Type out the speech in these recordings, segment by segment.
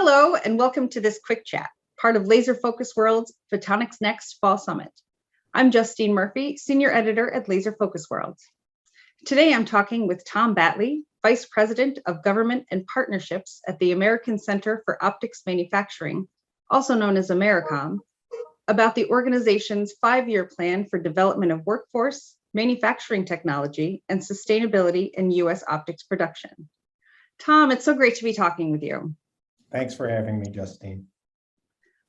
Hello, and welcome to this quick chat, part of Laser Focus World's PhotonicsNXT Fall Summit. I'm Justine Murphy, Senior Editor at Laser Focus World. Today, I'm talking with Tom Batley, Vice President of Government and Partnerships at the American Center for Optics Manufacturing, also known as AmeriCOM, about the organization's 5-year plan for development of workforce, manufacturing technology, and sustainability in U.S. optics production. Tom, it's so great to be talking with you. Thanks for having me, Justine.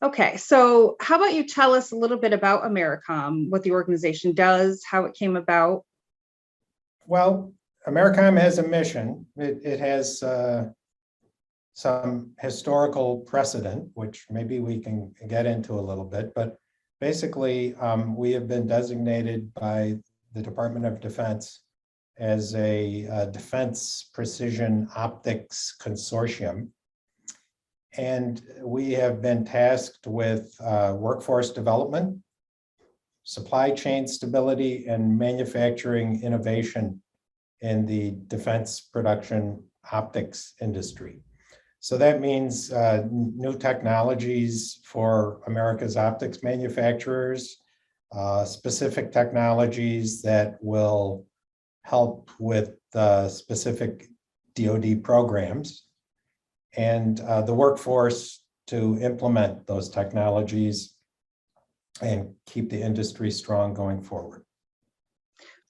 Okay, so how about you tell us a little bit about AmeriCOM, what the organization does, how it came about? Well, AmeriCOM has a mission. It has some historical precedent, which maybe we can get into a little bit, but basically we have been designated by the Department of Defense as a defense precision optics consortium. And we have been tasked with workforce development, supply chain stability, and manufacturing innovation in the defense production optics industry. So that means new technologies for America's optics manufacturers, specific technologies that will help with specific DoD programs, and the workforce to implement those technologies and keep the industry strong going forward.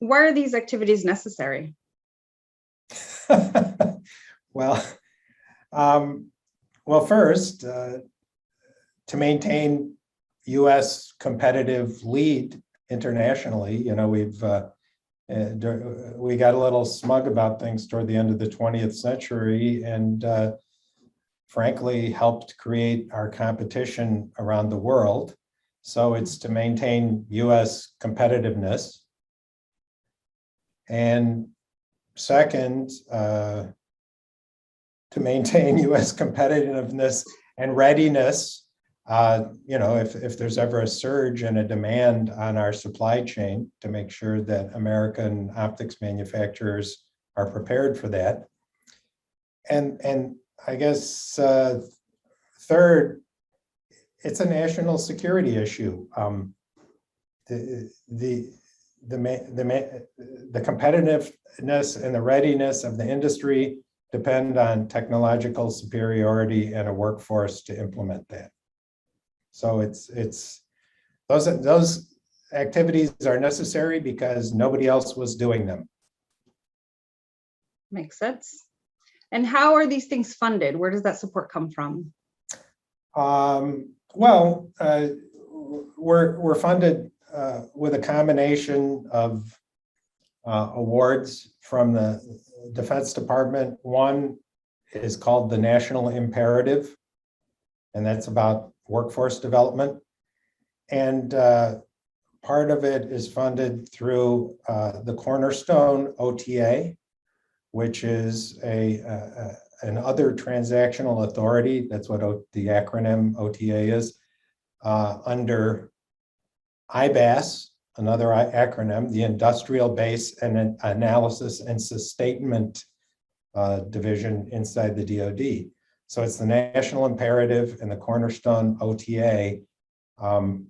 Why are these activities necessary? Well, first, to maintain U.S. competitive lead internationally, we got a little smug about things toward the end of the 20th century, and frankly helped create our competition around the world. So it's to maintain U.S. competitiveness. And second, to maintain U.S. competitiveness and readiness, if there's ever a surge and a demand on our supply chain, to make sure that American optics manufacturers are prepared for that. And I guess third, it's a national security issue. The competitiveness and the readiness of the industry depend on technological superiority and a workforce to implement that. So it's those activities are necessary because nobody else was doing them. Makes sense. And how are these things funded? Where does that support come from? We're funded with a combination of awards from the Defense Department. One is called the National Imperative, and that's about workforce development. And part of it is funded through the Cornerstone OTA, which is an other transactional authority. That's what the acronym OTA is, under IBAS, another acronym, the Industrial Base and Analysis and Sustainment Division inside the DoD. So it's the National Imperative and the Cornerstone OTA. What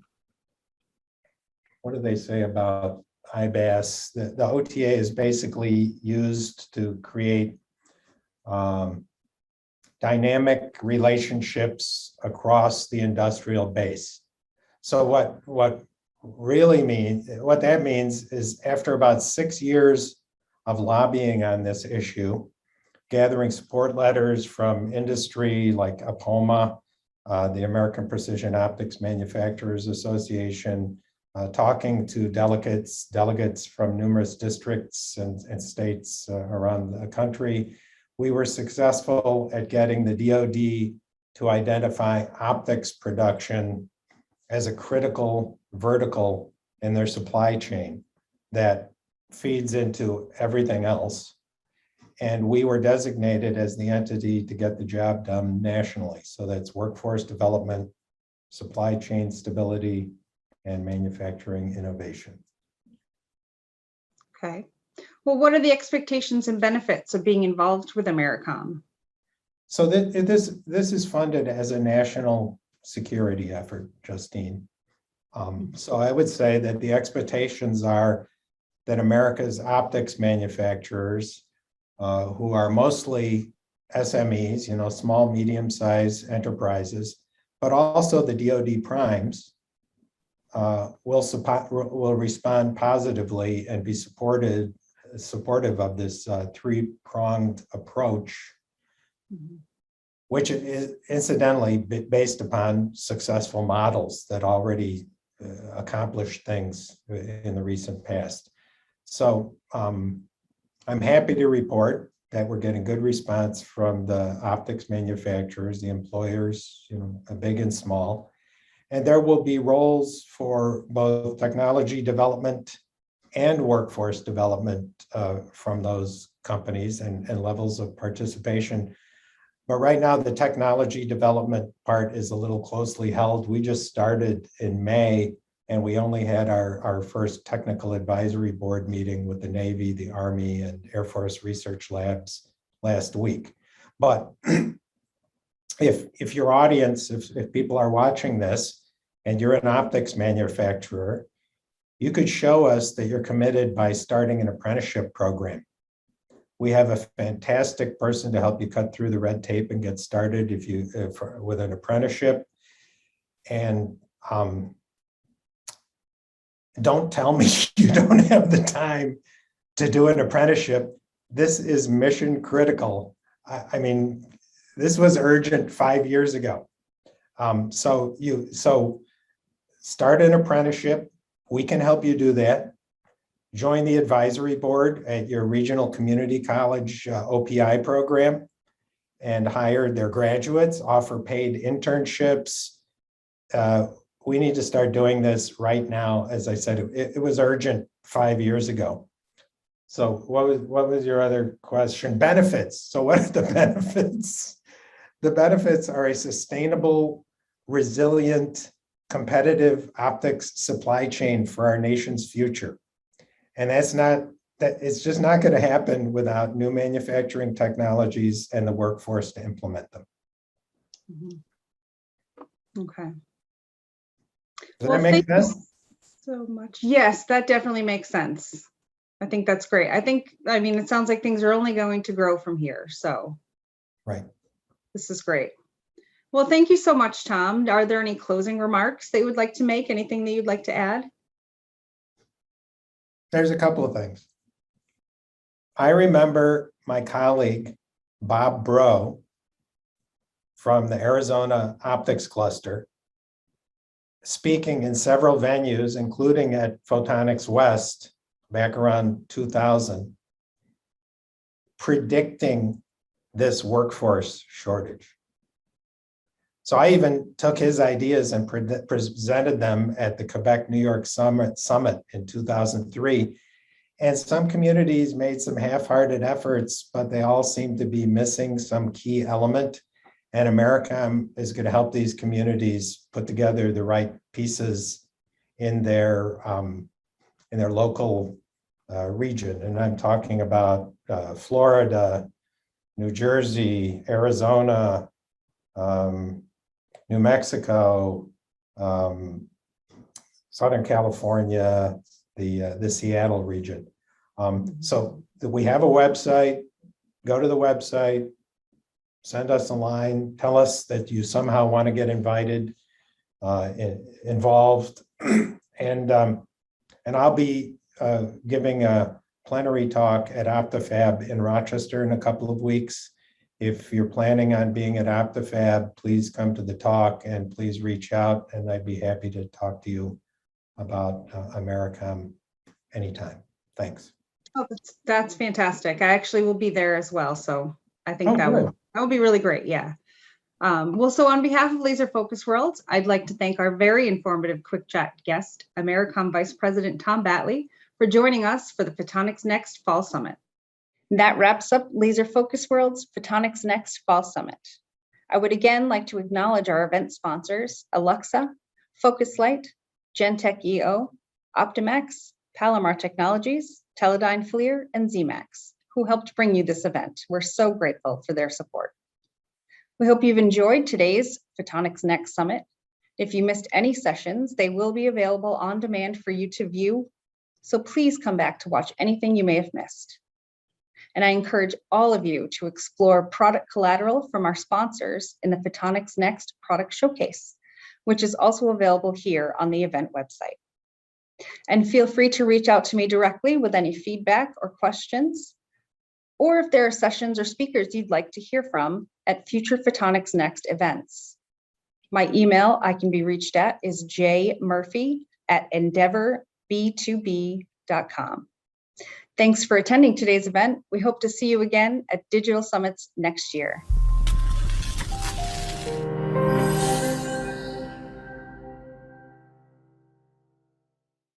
do they say about IBAS? The OTA is basically used to create dynamic relationships across the industrial base. So what that means is, after about 6 years of lobbying on this issue, gathering support letters from industry like APOMA, the American Precision Optics Manufacturers Association, talking to delegates from numerous districts and states around the country, we were successful at getting the DoD to identify optics production as a critical vertical in their supply chain that feeds into everything else. And we were designated as the entity to get the job done nationally. So that's workforce development, supply chain stability, and manufacturing innovation. Okay. Well, what are the expectations and benefits of being involved with AmeriCOM? So this is funded as a national security effort, Justine. So I would say that the expectations are that America's optics manufacturers, who are mostly SMEs, small, medium-sized enterprises, but also the DoD primes, will respond positively and be supportive of this three-pronged approach, which is incidentally based upon successful models that already accomplished things in the recent past. So I'm happy to report that we're getting good response from the optics manufacturers, the employers, big and small. And there will be roles for both technology development and workforce development from those companies and levels of participation. But right now, the technology development part is a little closely held. We just started in May, and we only had our first technical advisory board meeting with the Navy, the Army, and Air Force Research Labs last week. But if your audience, if people are watching this and you're an optics manufacturer, you could show us that you're committed by starting an apprenticeship program. We have a fantastic person to help you cut through the red tape and get started with an apprenticeship. And don't tell me you don't have the time to do an apprenticeship. This is mission critical. I mean, this was urgent 5 years ago. So start an apprenticeship. We can help you do that. Join the advisory board at your regional community college OPI program and hire their graduates, offer paid internships. We need to start doing this right now. As I said, it was urgent 5 years ago. So what was your other question? Benefits. So what are the benefits? The benefits are a sustainable, resilient, competitive optics supply chain for our nation's future. And it's just not going to happen without new manufacturing technologies and the workforce to implement them. Okay. Does that make sense? So much. Yes, that definitely makes sense. I think that's great. I mean, it sounds like things are only going to grow from here. So right. This is great. Well, thank you so much, Tom. Are there any closing remarks that you would like to make? Anything that you'd like to add? There's a couple of things. I remember my colleague, Bob Bro, from the Arizona Optics Cluster, speaking in several venues, including at Photonics West back around 2000, predicting this workforce shortage. So I even took his ideas and presented them at the Quebec, New York Summit in 2003. And some communities made some half-hearted efforts, but they all seem to be missing some key element. And AmeriCOM is going to help these communities put together the right pieces in their local region. And I'm talking about Florida, New Jersey, Arizona, New Mexico, Southern California, the Seattle region. So we have a website. Go to the website, send us a line, tell us that you somehow want to get invited, involved, and I'll be giving a plenary talk at OptiFab in Rochester in a couple of weeks. If you're planning on being at OptiFab, please come to the talk and please reach out, and I'd be happy to talk to you about AmeriCOM anytime. Thanks. Oh, that's fantastic. I actually will be there as well. So I think that would be really great. Yeah. Well, so on behalf of Laser Focus World, I'd like to thank our very informative quick chat guest, AmeriCOM Vice President Tom Batley, for joining us for the PhotonicsNXT Fall Summit. That wraps up Laser Focus World's PhotonicsNXT Fall Summit. I would again like to acknowledge our event sponsors, Alexa, Focuslight, Gentech EO, Optimax, Palomar Technologies, Teledyne FLIR, and ZMAX, who helped bring you this event. We're so grateful for their support. We hope you've enjoyed today's Photonics Next Summit. If you missed any sessions, they will be available on demand for you to view, so please come back to watch anything you may have missed. And I encourage all of you to explore product collateral from our sponsors in the Photonics Next Product Showcase, which is also available here on the event website. And feel free to reach out to me directly with any feedback or questions, or if there are sessions or speakers you'd like to hear from at future Photonics Next events. My email I can be reached at is jmurphy@endeavorb2b.com. Thanks for attending today's event. We hope to see you again at Digital Summits next year.